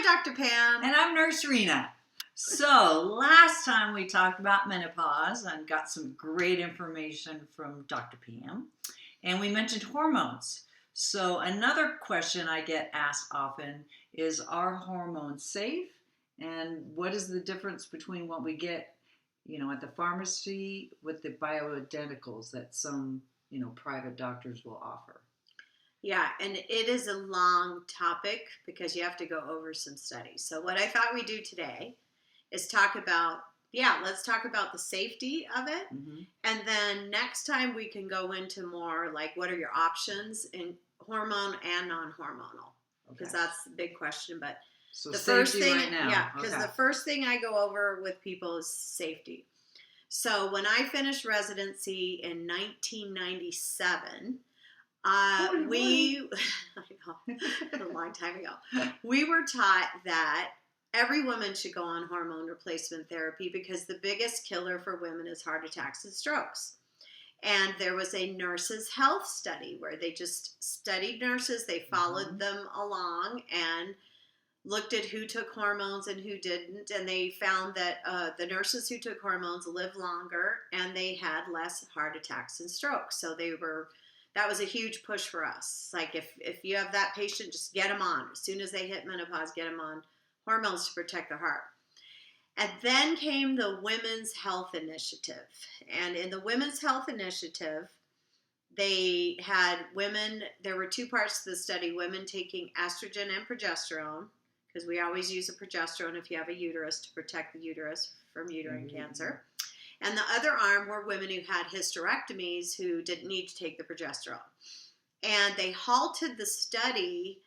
Dr. Pam. And I'm Nurse Rena. So, last time we talked about menopause and got some great information from Dr. Pam. And we mentioned hormones. So, another question I get asked often is, are hormones safe? And what is the difference between what we get, at the pharmacy with the bioidenticals that some, private doctors will offer? Yeah, and it is a long topic because you have to go over some studies. So what I thought we'd do today is let's talk about the safety of it. Mm-hmm. And then next time we can go into more like what are your options in hormone and non-hormonal, because that's the big question. But so the safety first thing, right now. Yeah, because the first thing I go over with people is safety. So when I finished residency in 1997, I know, a long time ago, we were taught that every woman should go on hormone replacement therapy because the biggest killer for women is heart attacks and strokes. And there was a nurses' health study where they just studied nurses, they followed them along and looked at who took hormones and who didn't, and they found that the nurses who took hormones lived longer and they had less heart attacks and strokes. So that was a huge push for us. Like if you have that patient, just get them on. As soon as they hit menopause, get them on hormones to protect their heart. And then came the Women's Health Initiative. And in the Women's Health Initiative, they had women, there were two parts to the study, women taking estrogen and progesterone, because we always use a progesterone if you have a uterus to protect the uterus from uterine cancer. And the other arm were women who had hysterectomies who didn't need to take the progesterone. And they halted the study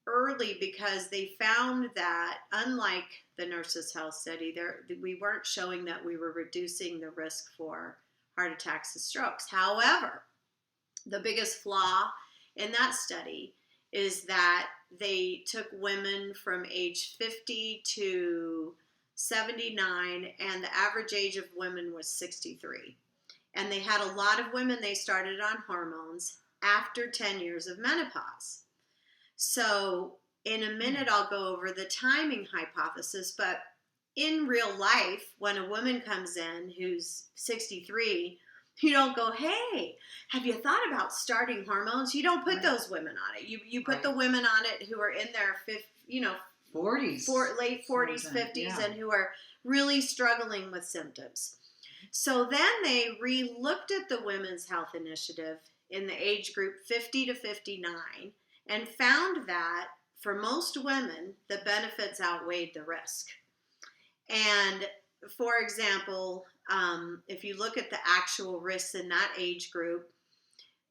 early because they found that, unlike the Nurses' Health study, we weren't showing that we were reducing the risk for heart attacks and strokes. However, the biggest flaw in that study is that they took women from age 50 to 79, and the average age of women was 63. And they had a lot of women they started on hormones after 10 years of menopause. So in a minute, I'll go over the timing hypothesis, but in real life, when a woman comes in who's 63, you don't go, hey, have you thought about starting hormones? You don't put those women on it. You put the women on it who are in their 40s, late 40s, 50s, and who are really struggling with symptoms. So then they re-looked at the Women's Health Initiative in the age group 50 to 59 and found that for most women, the benefits outweighed the risk. And for example, if you look at the actual risks in that age group,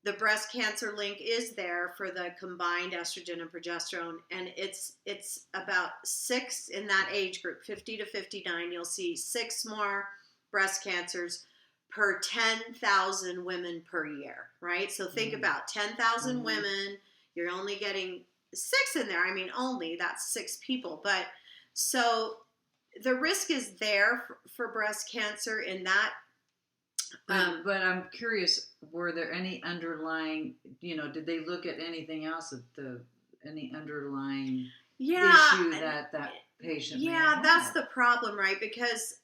the breast cancer link is there for the combined estrogen and progesterone, and it's about 6 in that age group, 50 to 59. You'll see 6 more breast cancers per 10,000 women per year, right? So think about 10,000 women, you're only getting 6 in there. I mean, that's 6 people. But so the risk is there for breast cancer in that. But I'm curious, were there any underlying, did they look at anything else, any underlying issue that patient may have? That's the problem, right? Because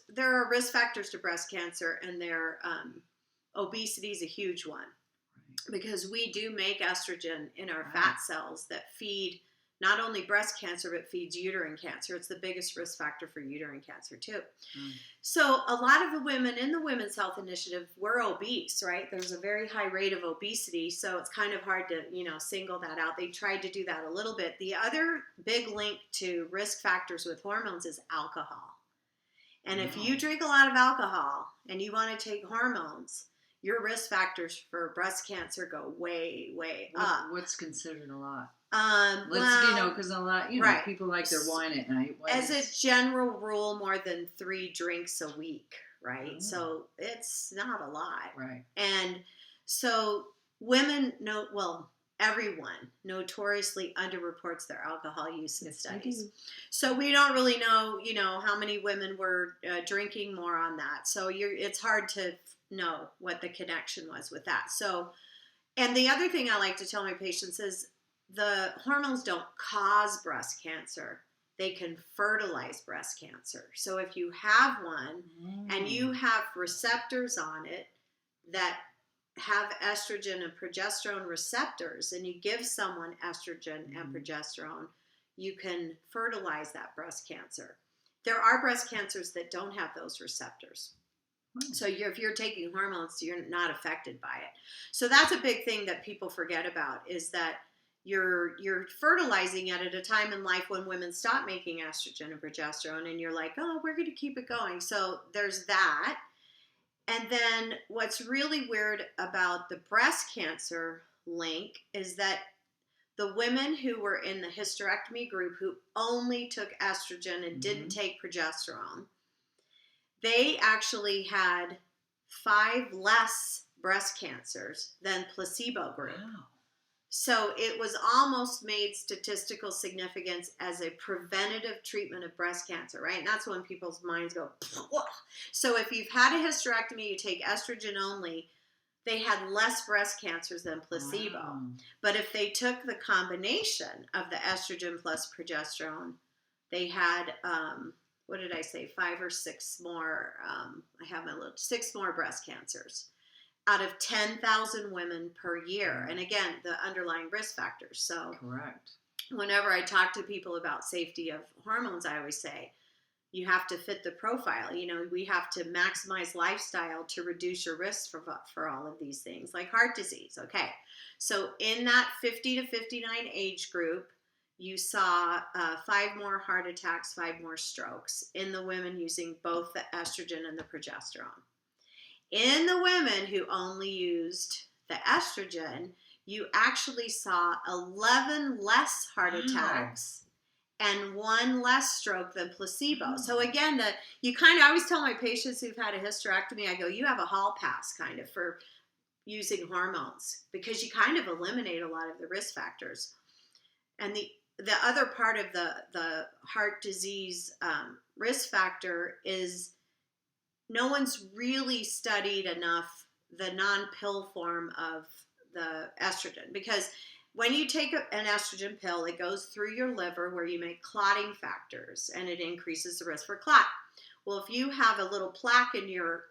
there are risk factors to breast cancer, and obesity is a huge one. Right. Because we do make estrogen in our fat cells that feed not only breast cancer, but feeds uterine cancer. It's the biggest risk factor for uterine cancer, too. So a lot of the women in the Women's Health Initiative were obese, right? There's a very high rate of obesity, so it's kind of hard to, single that out. They tried to do that a little bit. The other big link to risk factors with hormones is alcohol. And if you drink a lot of alcohol and you want to take hormones, your risk factors for breast cancer go way, way up. What's considered a lot? Because a lot, people like their wine at night. As a general rule, more than 3 drinks a week, right? So it's not a lot. Right. And so everyone notoriously underreports their alcohol use in studies. So we don't really know, how many women were drinking more on that. So it's hard to know what the connection was with that. So, and the other thing I like to tell my patients is the hormones don't cause breast cancer. They can fertilize breast cancer. So if you have one and you have receptors on it that have estrogen and progesterone receptors, and you give someone estrogen and progesterone, you can fertilize that breast cancer. There are breast cancers that don't have those receptors. So if you're taking hormones, you're not affected by it. So that's a big thing that people forget about, is that you're fertilizing it at a time in life when women stop making estrogen and progesterone, and you're like, oh, we're going to keep it going. So there's that. And then what's really weird about the breast cancer link is that the women who were in the hysterectomy group who only took estrogen and didn't take progesterone, they actually had 5 less breast cancers than placebo group. Wow. So it was almost made statistical significance as a preventative treatment of breast cancer, right? And that's when people's minds go, whoa. So if you've had a hysterectomy, you take estrogen only, they had less breast cancers than placebo. Wow. But if they took the combination of the estrogen plus progesterone, they had, what did I say, 5 or 6 more, I have my little, 6 more breast cancers out of 10,000 women per year. And again, the underlying risk factors. So correct. Whenever I talk to people about safety of hormones, I always say, you have to fit the profile. You know, we have to maximize lifestyle to reduce your risk for all of these things, like heart disease. Okay. So in that 50 to 59 age group, you saw 5 more heart attacks, 5 more strokes in the women using both the estrogen and the progesterone. In the women who only used the estrogen, you actually saw 11 less heart attacks and 1 less stroke than placebo. So again, I always tell my patients who've had a hysterectomy, I go, you have a hall pass kind of for using hormones, because you kind of eliminate a lot of the risk factors. And the other part of the heart disease risk factor is no one's really studied enough the non-pill form of the estrogen, because when you take an estrogen pill, it goes through your liver where you make clotting factors, and it increases the risk for clot. Well, if you have a little plaque in your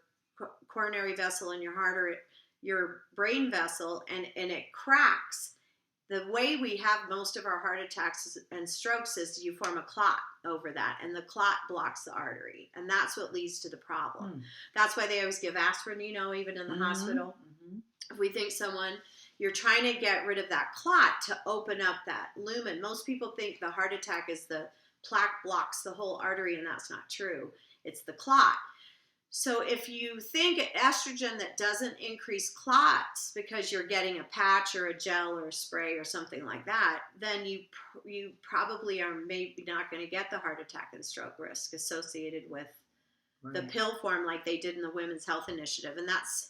coronary vessel in your heart or your brain vessel and it cracks, the way we have most of our heart attacks and strokes is you form a clot over that, and the clot blocks the artery, and that's what leads to the problem. That's why they always give aspirin, even in the hospital. If we think you're trying to get rid of that clot to open up that lumen. Most people think the heart attack is the plaque blocks the whole artery, and that's not true. It's the clot. So if you think estrogen that doesn't increase clots because you're getting a patch or a gel or a spray or something like that, then you probably are maybe not going to get the heart attack and stroke risk associated with the pill form like they did in the Women's Health Initiative. And that's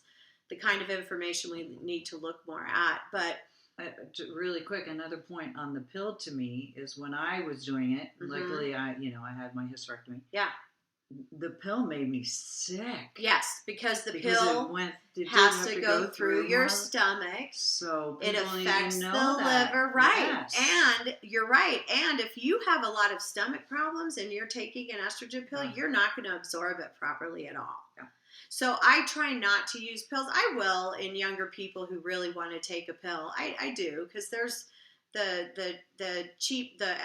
the kind of information we need to look more at. But really quick, another point on the pill to me is when I was doing it, luckily I had my hysterectomy. Yeah. The pill made me sick. Yes, because the pill has to go through your stomach. So it affects the liver, right? Yes. And you're right. And if you have a lot of stomach problems and you're taking an estrogen pill, you're not going to absorb it properly at all. Yeah. So I try not to use pills. I will in younger people who really want to take a pill. I do, because there's the cheap, the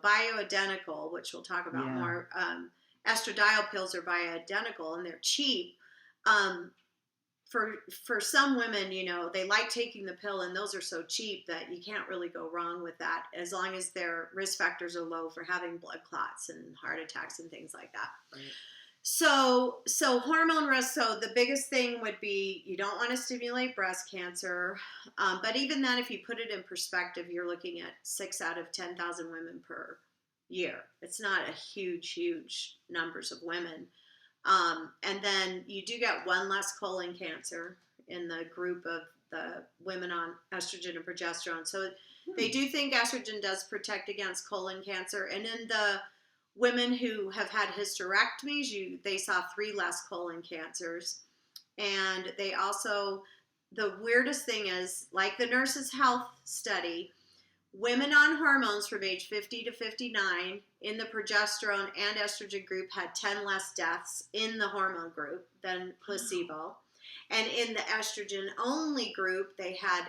bioidentical, which we'll talk about more. Estradiol pills are bioidentical and they're cheap. For some women, they like taking the pill, and those are so cheap that you can't really go wrong with that, as long as their risk factors are low for having blood clots and heart attacks and things like that. Right. So hormone risk. So the biggest thing would be you don't want to stimulate breast cancer. But even then, if you put it in perspective, you're looking at 6 out of 10,000 women per year. It's not a huge numbers of women. And then you do get 1 less colon cancer in the group of the women on estrogen and progesterone. So they do think estrogen does protect against colon cancer. And in the women who have had hysterectomies, they saw 3 less colon cancers. And they also, the weirdest thing is, like the Nurses' Health study, Women on hormones from age 50 to 59 in the progesterone and estrogen group had 10 less deaths in the hormone group than placebo. And in the estrogen only group, they had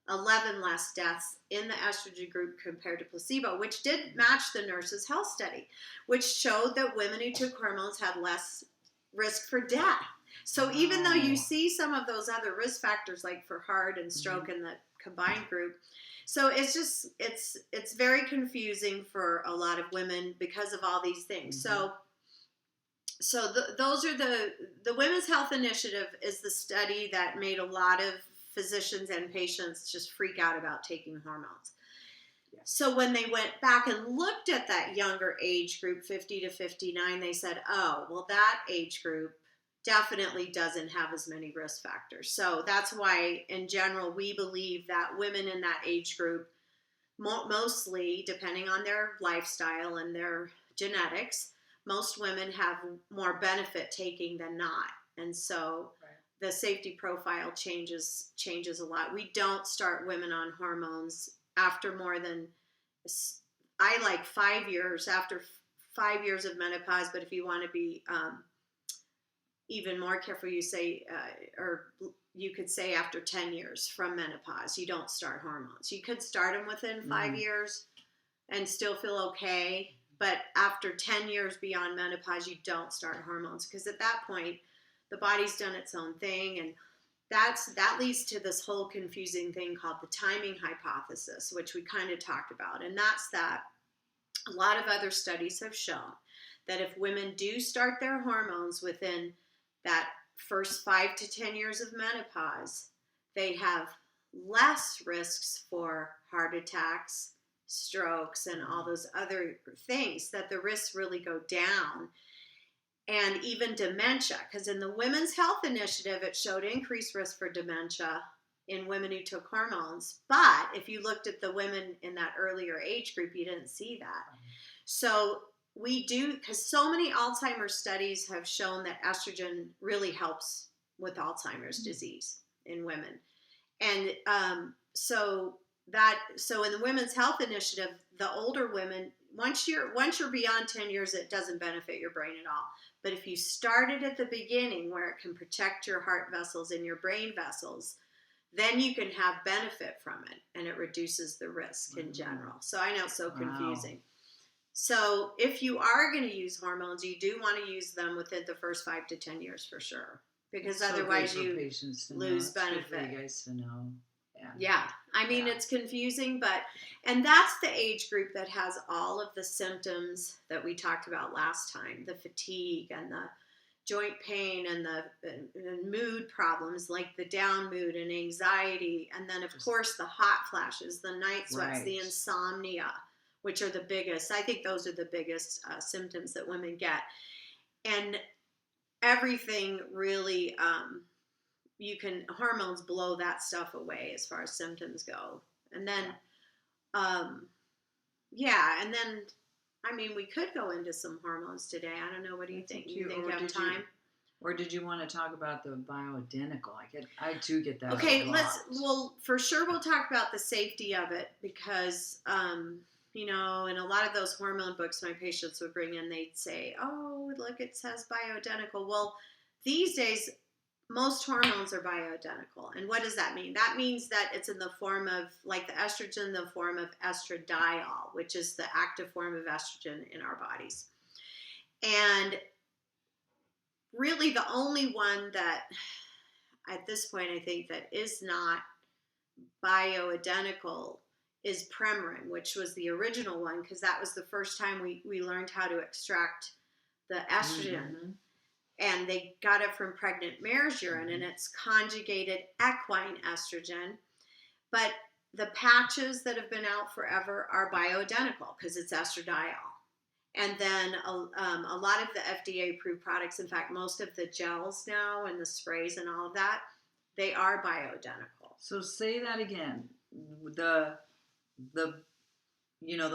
11 less deaths in the estrogen group compared to placebo, which did match the nurses' health study, which showed that women who took hormones had less risk for death. So even though you see some of those other risk factors like for heart and stroke in the combined group, so it's just it's very confusing for a lot of women because of all these things. Those are the Women's Health Initiative is the study that made a lot of physicians and patients just freak out about taking hormones. Yes. So when they went back and looked at that younger age group, 50 to 59, they said, oh, well, that age group definitely doesn't have as many risk factors. So that's why, in general, we believe that women in that age group, mostly depending on their lifestyle and their genetics, most women have more benefit taking than not. And so the safety profile changes a lot. We don't start women on hormones after more than, I like 5 years, after 5 years of menopause, but if you want to be even more careful, you say, or you could say after 10 years from menopause, you don't start hormones. You could start them within 5 years and still feel okay, but after 10 years beyond menopause, you don't start hormones, because at that point, the body's done its own thing, and that leads to this whole confusing thing called the timing hypothesis, which we kind of talked about, and that's that a lot of other studies have shown that if women do start their hormones within that first 5 to 10 years of menopause, they have less risks for heart attacks, strokes, and all those other things, that the risks really go down. And even dementia, because in the Women's Health Initiative, it showed increased risk for dementia in women who took hormones. But if you looked at the women in that earlier age group, you didn't see that. So we do, because so many Alzheimer's studies have shown that estrogen really helps with Alzheimer's disease in women. And so in the Women's Health Initiative, the older women, once you're beyond 10 years, it doesn't benefit your brain at all. But if you started at the beginning where it can protect your heart vessels and your brain vessels, then you can have benefit from it, and it reduces the risk in general. So I know it's so confusing. So if you are going to use hormones, you do want to use them within the first 5 to 10 years for sure, because otherwise you lose benefit. For you guys to know. Yeah. I mean, it's confusing, and that's the age group that has all of the symptoms that we talked about last time, the fatigue and the joint pain and the mood problems like the down mood and anxiety. And then, of course, the hot flashes, the night sweats, the insomnia, which are the biggest. I think those are the biggest symptoms that women get. And everything really, hormones blow that stuff away as far as symptoms go. And then, and then, I mean, we could go into some hormones today. I don't know. What do you think? You think you have time? Or did you want to talk about the bioidentical? I do get that. Okay, for sure we'll talk about the safety of it, because, in a lot of those hormone books my patients would bring in, they'd say, oh, look, it says bioidentical. Well, these days, most hormones are bioidentical. And what does that mean? That means that it's in the form of, like the estrogen, the form of estradiol, which is the active form of estrogen in our bodies. And really the only one that, at this point, I think that is not bioidentical is Premarin, which was the original one, because that was the first time we learned how to extract the estrogen. Mm-hmm. And they got it from pregnant mare's urine, and it's conjugated equine estrogen. But the patches that have been out forever are bioidentical because it's estradiol. And then a lot of the FDA-approved products, in fact, most of the gels now and the sprays and all of that, they are bioidentical. So say that again. The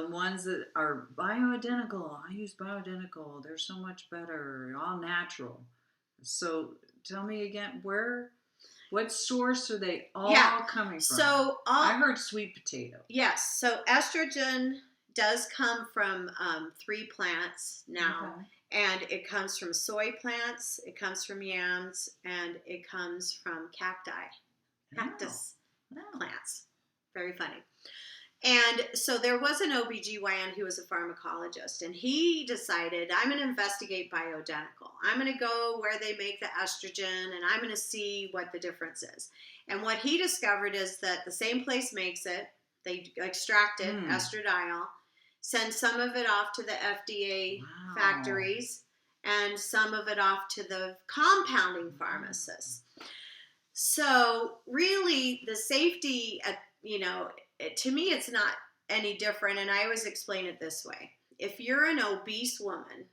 ones that are bioidentical, I use bioidentical, they're so much better, all natural. So tell me again, where What source are they all coming from? So I heard sweet potato. Yes. So estrogen does come from 3 plants now. Okay. And it comes from soy plants, it comes from yams, and it comes from cactus plants. Very funny. And so there was an OBGYN who was a pharmacologist, and he decided, I'm going to investigate bioidentical. I'm going to go where they make the estrogen, and I'm going to see what the difference is. And what he discovered is that the same place makes it, they extract it, estradiol, send some of it off to the FDA factories, and some of it off to the compounding pharmacists. So really, the safety, to me, it's not any different. And I always explain it this way. If you're an obese woman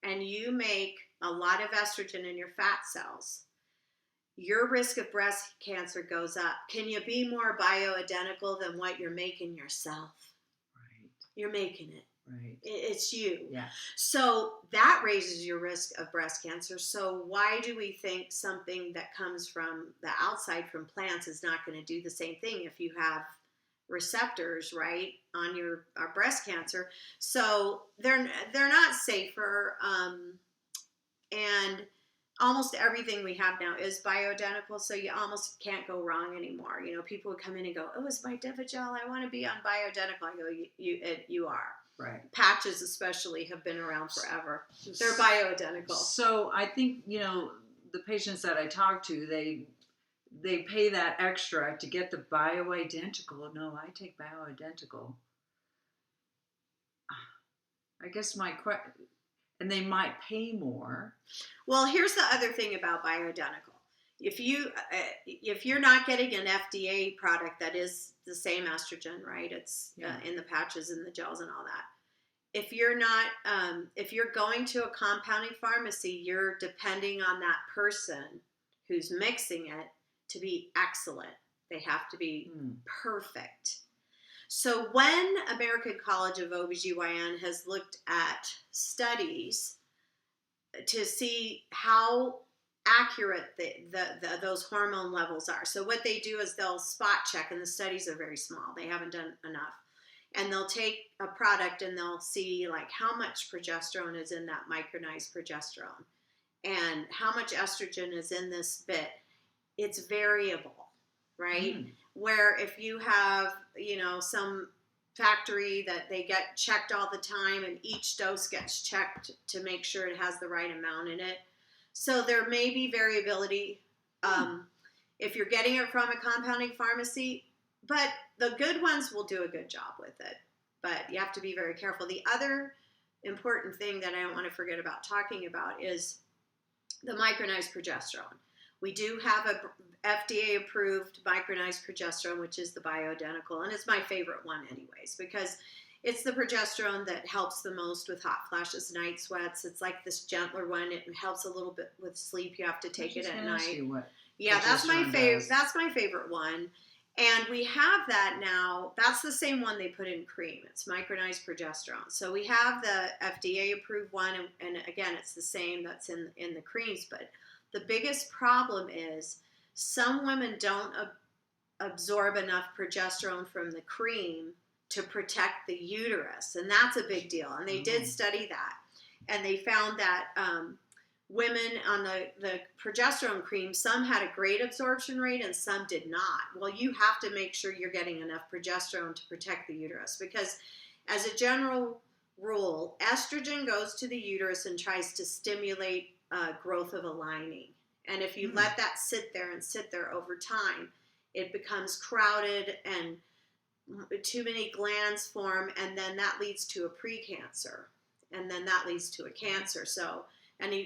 and you make a lot of estrogen in your fat cells, your risk of breast cancer goes up. Can you be more bioidentical than what you're making yourself? Right. You're making it. Right. It's you. Yeah. So that raises your risk of breast cancer. So why do we think something that comes from the outside from plants is not going to do the same thing if you have receptors, right, on your breast cancer? So they're not safer, and almost everything we have now is bioidentical, so you almost can't go wrong anymore. People would come in and go, "Oh, it's my Devagel. I want to be on bioidentical." I go, "You are." Right. Patches especially have been around forever. They're bioidentical. So I think, the patients that I talk to, they pay that extra to get the bioidentical. No, I take bioidentical. I guess and they might pay more. Well, here's the other thing about bioidentical. If you're not getting an FDA product that is the same estrogen, right? It's in the patches and the gels and all that. If you're going to a compounding pharmacy, you're depending on that person who's mixing it to be excellent. They have to be perfect. So when American College of OBGYN has looked at studies to see how accurate those hormone levels are. So what they do is they'll spot check, and the studies are very small. They haven't done enough. And they'll take a product and they'll see like how much progesterone is in that micronized progesterone and how much estrogen is in this bit. It's variable, right? Where if you have, some factory that they get checked all the time and each dose gets checked to make sure it has the right amount in it. So there may be variability if you're getting it from a compounding pharmacy, but the good ones will do a good job with it. But you have to be very careful. The other important thing that I don't want to forget about talking about is the micronized progesterone. We do have a FDA-approved micronized progesterone, which is the bioidentical, and it's my favorite one anyways, because it's the progesterone that helps the most with hot flashes, night sweats. It's like this gentler one. It helps a little bit with sleep. You have to take it at night. Yeah, that's my favorite. That's my favorite one. And we have that now. That's the same one they put in cream. It's micronized progesterone. So we have the FDA-approved one, and again, it's the same that's in the creams. But the biggest problem is some women don't absorb enough progesterone from the cream to protect the uterus, and that's a big deal. And they did study that, and they found that women on the progesterone cream, some had a great absorption rate and some did not. Well, you have to make sure you're getting enough progesterone to protect the uterus, because as a general rule, estrogen goes to the uterus and tries to stimulate growth of a lining. And if you let that sit there over time, it becomes crowded and too many glands form, and then that leads to a precancer, and then that leads to a cancer. So,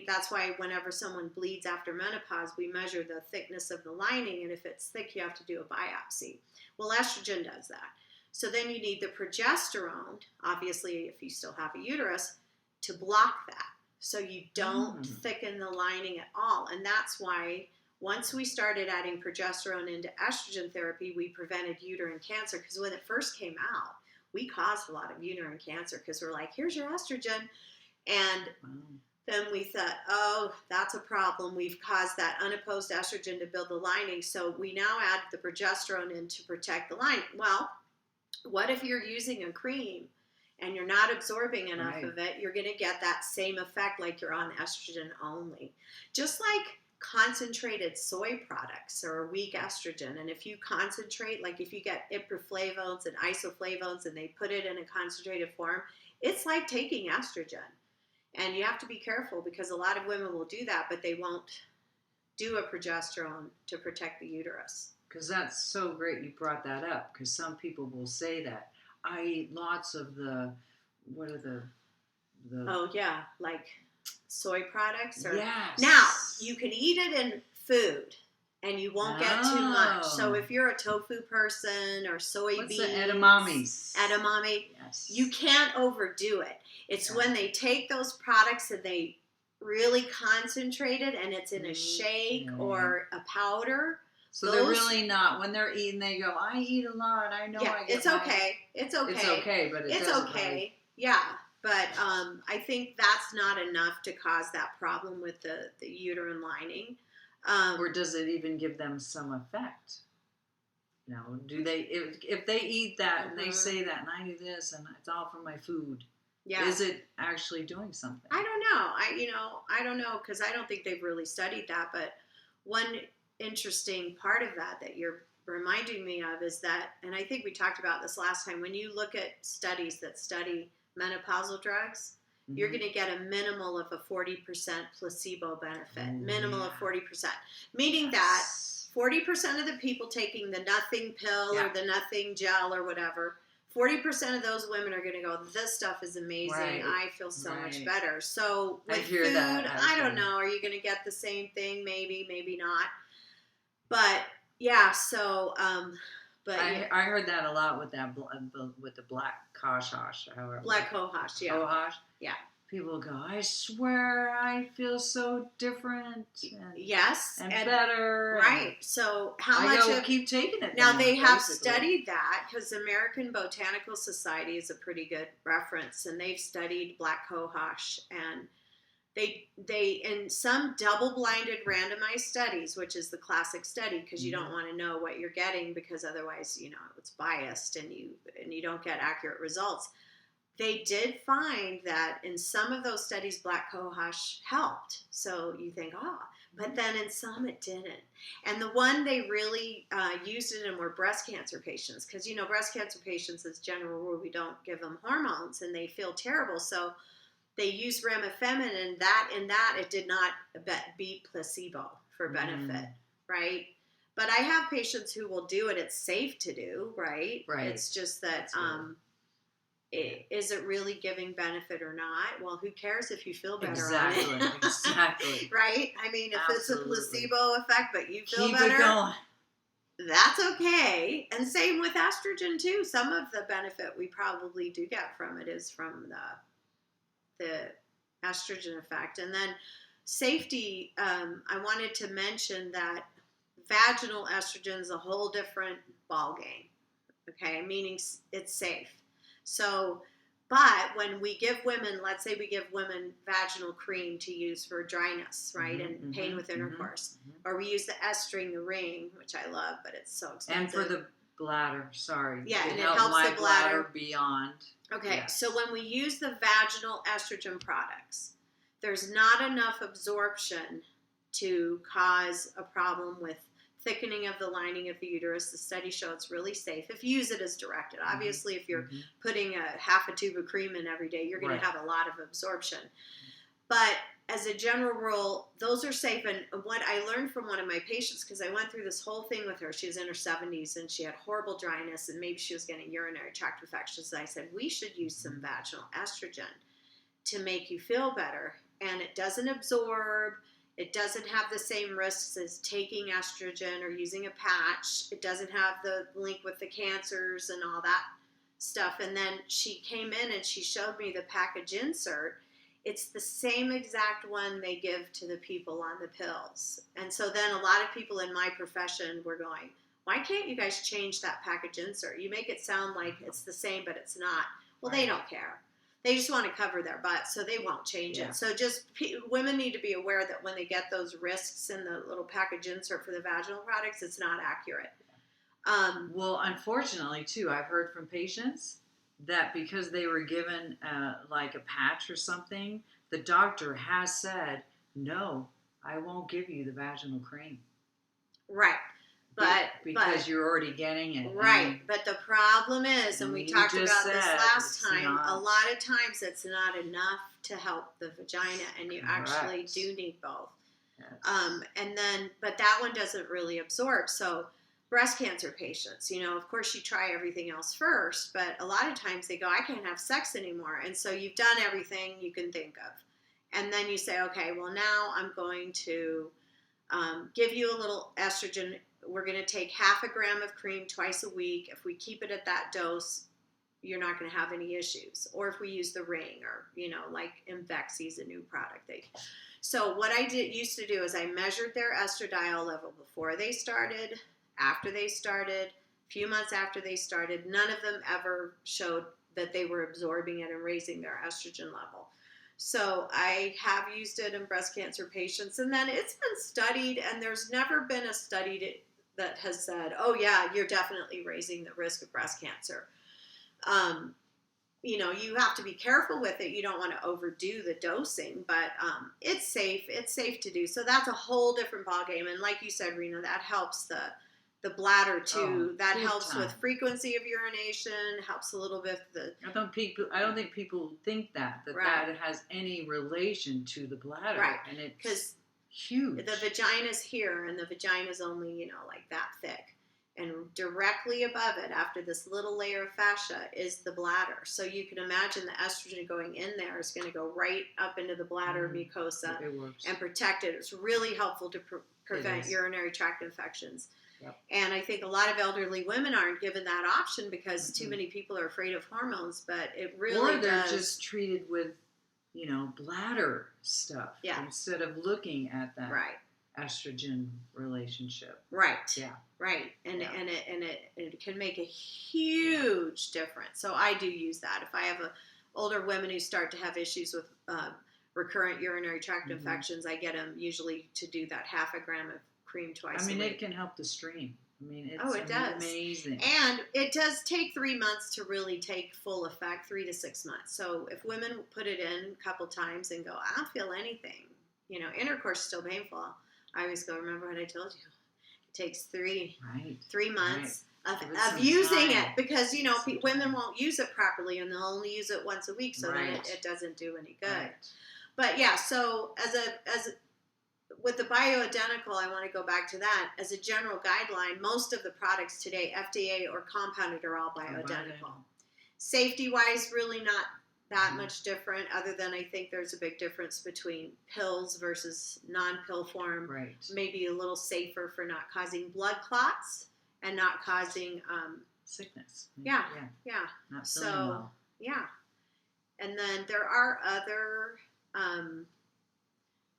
that's why whenever someone bleeds after menopause, we measure the thickness of the lining, and if it's thick, you have to do a biopsy. Well, estrogen does that. So then you need the progesterone, obviously, if you still have a uterus, to block that, so you don't thicken the lining at all. And that's why once we started adding progesterone into estrogen therapy, we prevented uterine cancer, because when it first came out, we caused a lot of uterine cancer because we're like, here's your estrogen. And then we thought, oh, that's a problem. We've caused that unopposed estrogen to build the lining. So we now add the progesterone in to protect the lining. Well, what if you're using a cream and you're not absorbing enough Right. of it? You're going to get that same effect like you're on estrogen only. Just like concentrated soy products are a weak estrogen. And if you concentrate, like if you get iproflavones and isoflavones and they put it in a concentrated form, it's like taking estrogen. And you have to be careful because a lot of women will do that, but they won't do a progesterone to protect the uterus. Because that's so great you brought that up. Because some people will say that I eat lots of what are the Oh yeah, like soy products or yes. now you can eat it in food and you won't get too much. So Oh. if you're a tofu person or soybeans, What's the edamames? edamame, Yes. you can't overdo it. It's Yeah. when they take those products and they really concentrate it and it's in a shake or a powder. So they're really not, when they're eating, they go, I eat a lot. I know Yeah, I get it's okay. It's okay. It's okay, but it's doesn't okay. really- Yeah, but I think that's not enough to cause that problem with the uterine lining. Or does it even give them some effect? You know, do they, if they eat that and they say that and I do this and it's all from my food, Yeah. is it actually doing something? I don't know. I don't know because I don't think they've really studied that. But one interesting part of that you're reminding me of is that, and I think we talked about this last time, when you look at studies that study menopausal drugs, you're going to get a minimal of a 40% placebo benefit. Minimal of 40%. Meaning that 40% of the people taking the nothing pill or the nothing gel or whatever, 40% of those women are going to go, this stuff is amazing. Right. I feel so much better. So with hear food, that, I don't know. Are you going to get the same thing? Maybe, maybe not. But yeah, so but I heard that a lot with that with the black cohosh, however. Black cohosh, yeah. Cohosh? Yeah. People go, I swear I feel so different. And, yes. And better. Right. So how I much go, keep taking it. Now then, they have basically. studied that because American Botanical Society is a pretty good reference, and they've studied black cohosh, and they in some double-blinded randomized studies, which is the classic study because you don't want to know what you're getting because otherwise it's biased and you don't get accurate results. They did find that in some of those studies, black cohosh helped. So you think, but then in some it didn't. And the one they really used it in were breast cancer patients because, breast cancer patients, as general rule, we don't give them hormones and they feel terrible. So they used remifemin and in that it did not beat placebo for benefit, right? But I have patients who will do it. It's safe to do, right? Right. It's just that... is it really giving benefit or not? Well, who cares if you feel better on it? Exactly. Right? I mean, if it's a placebo effect, but you feel Keep better, it going. That's okay. And same with estrogen, too. Some of the benefit we probably do get from it is from the estrogen effect. And then safety, I wanted to mention that vaginal estrogen is a whole different ballgame, okay? Meaning it's safe. So, but when we give women, let's say we give women vaginal cream to use for dryness, right, and pain with intercourse, or we use the S-string, the ring, which I love, but it's so expensive. And for the bladder, sorry. Yeah, and it helps my the bladder beyond. Okay, yes. So when we use the vaginal estrogen products, there's not enough absorption to cause a problem with thickening of the lining of the uterus. The studies show it's really safe if you use it as directed. Obviously, if you're putting half a tube of cream in every day, you're going to have a lot of absorption. But as a general rule, those are safe. And what I learned from one of my patients, because I went through this whole thing with her, she was in her 70s and she had horrible dryness and maybe she was getting urinary tract infections. And I said, we should use some vaginal estrogen to make you feel better. And it doesn't absorb. It doesn't have the same risks as taking estrogen or using a patch. It doesn't have the link with the cancers and all that stuff. And then she came in and she showed me the package insert. It's the same exact one they give to the people on the pills. And so then a lot of people in my profession were going, why can't you guys change that package insert? You make it sound like it's the same, but it's not. Well, they don't care. They just want to cover their butt, so they won't change Yeah. it. So just women need to be aware that when they get those risks in the little package insert for the vaginal products, it's not accurate. Well, unfortunately, too, I've heard from patients that because they were given like a patch or something, the doctor has said, no, I won't give you the vaginal cream. Right. Because you're already getting it. Right. But the problem is, and we talked about this last time, a lot of times it's not enough to help the vagina, and you actually do need both. Yes. But that one doesn't really absorb. So breast cancer patients, of course you try everything else first, but a lot of times they go, I can't have sex anymore. And so you've done everything you can think of. And then you say, okay, well now I'm going to give you a little estrogen. We're going to take 0.5 gram of cream twice a week. If we keep it at that dose, you're not going to have any issues. Or if we use the ring, or, like Imvexi is a new product. So what I used to do is I measured their estradiol level before they started, after they started, a few months after they started. None of them ever showed that they were absorbing it and raising their estrogen level. So I have used it in breast cancer patients, and then it's been studied, and there's never been a study that has said, oh yeah, you're definitely raising the risk of breast cancer. You have to be careful with it. You don't want to overdo the dosing, but it's safe. It's safe to do. So that's a whole different ballgame. And like you said, Rena, that helps the bladder too. That helps with frequency of urination. Helps a little bit I don't think people think that that has any relation to the bladder. Right. And it's huge. The vagina's here, and the vagina's only like that thick. And directly above it, after this little layer of fascia, is the bladder. So you can imagine the estrogen going in there is going to go right up into the bladder mucosa and protect it. It's really helpful to prevent urinary tract infections. Yep. And I think a lot of elderly women aren't given that option because too many people are afraid of hormones, but it really does. Or they're just treated with, bladder stuff instead of looking at that estrogen relationship. Right. Yeah. Right. And it can make a huge difference. So I do use that. If I have older women who start to have issues with recurrent urinary tract infections, I get them usually to do that 0.5 gram of cream twice a week. It can help the stream. It does. Amazing. And it does take 3 months to really take full effect, 3 to 6 months. So if women put it in a couple times and go, I don't feel anything, intercourse is still painful, I always go, remember what I told you? It takes 3 months of using it, because, women won't use it properly, and they'll only use it once a week, so then it doesn't do any good. Right. But yeah, so with the bioidentical, I want to go back to that. As a general guideline, most of the products today, FDA or compounded, are all bioidentical. Safety-wise, really not that much different, other than I think there's a big difference between pills versus non-pill form. Right. Maybe a little safer for not causing blood clots and not causing sickness. Yeah. Not feeling well. Yeah. And then there are other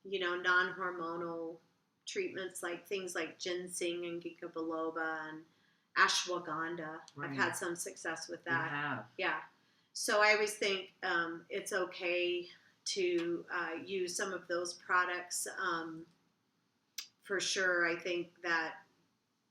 non-hormonal treatments, like things like ginseng and ginkgo biloba and ashwagandha. Right. I've had some success with that. You have. Yeah. So I always think it's okay to use some of those products for sure. I think that,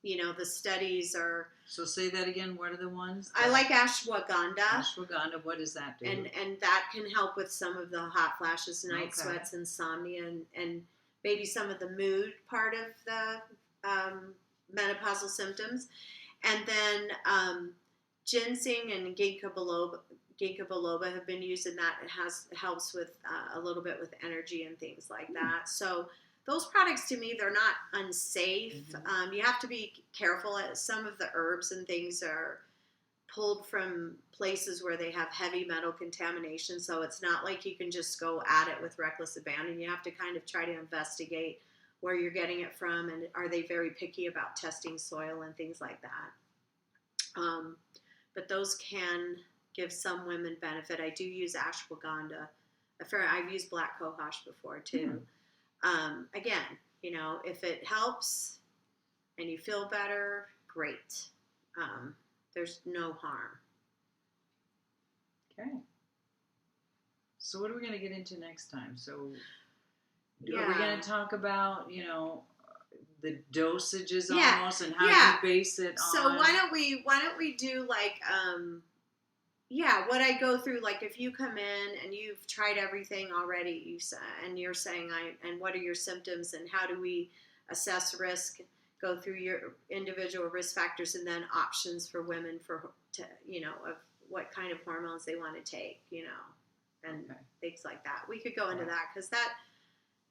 the studies are... So say that again. What are the ones? I like ashwagandha. Ashwagandha, what does that do? And that can help with some of the hot flashes, night sweats, insomnia, and maybe some of the mood part of the menopausal symptoms. And then ginseng and ginkgo biloba have been used in that. It helps with a little bit with energy and things like that. So those products, to me, they're not unsafe. You have to be careful. Some of the herbs and things are pulled from places where they have heavy metal contamination, so it's not like you can just go at it with reckless abandon. You have to kind of try to investigate where you're getting it from, and are they very picky about testing soil and things like that. But those can give some women benefit. I do use ashwagandha. I've used black cohosh before too. Again, if it helps and you feel better, great. There's no harm. Okay. So what are we going to get into next time? So are we Yeah. going to talk about, you know, the dosages Yeah. almost and how Yeah. you base it on? So why don't we do like what I go through, like if you come in and you've tried everything already, and you're saying and what are your symptoms and how do we assess risk, go through your individual risk factors and then options for women of what kind of hormones they want to take, and things like that. We could go into that because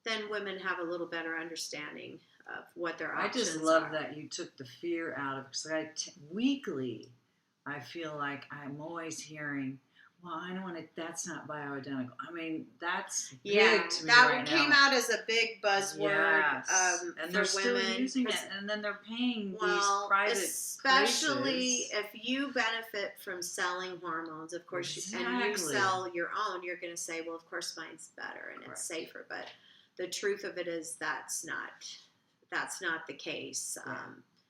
then women have a little better understanding of what their options are. I just love that you took the fear out of, because weekly I feel like I'm always hearing, well, I don't want to, that's not bioidentical. I mean, that's big to me that came out as a big buzzword and for they're still women, using it, and then they're paying these private especially places. if you benefit from selling hormones, of course, and you Exactly. sell your own, you're going to say, well, of course mine's better and it's safer, but the truth of it is that's not the case.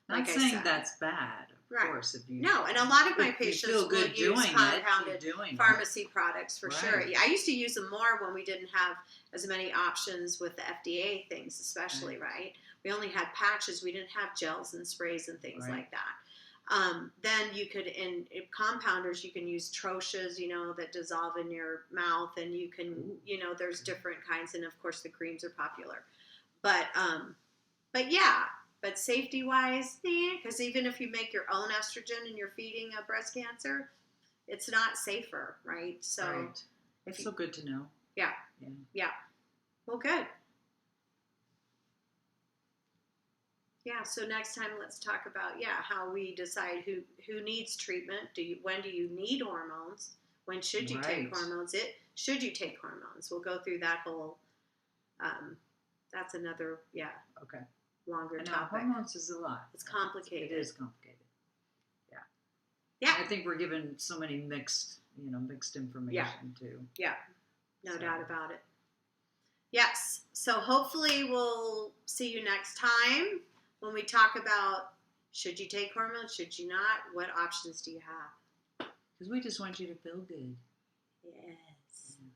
Not saying that's bad, of course. If you and a lot of my patients feel good will use doing compounded pharmacy products for sure. Right. I used to use them more when we didn't have as many options with the FDA things, especially, right? We only had patches. We didn't have gels and sprays and things like that. Then you could, in compounders, you can use troches, that dissolve in your mouth, and you can, there's different kinds, and of course the creams are popular. But safety-wise, because even if you make your own estrogen and you're feeding a breast cancer, it's not safer, right? So it's so good to know. Yeah. Well, good. Yeah. So next time, let's talk about how we decide who needs treatment. When do you need hormones? When should you take hormones? Should you take hormones? We'll go through that whole. That's another longer topic. Hormones is a lot. It's complicated. It is complicated. I think we're given so many mixed information too. Yeah, no doubt about it. Yes. So hopefully we'll see you next time when we talk about should you take hormones, should you not, what options do you have? Because we just want you to feel good. Yeah.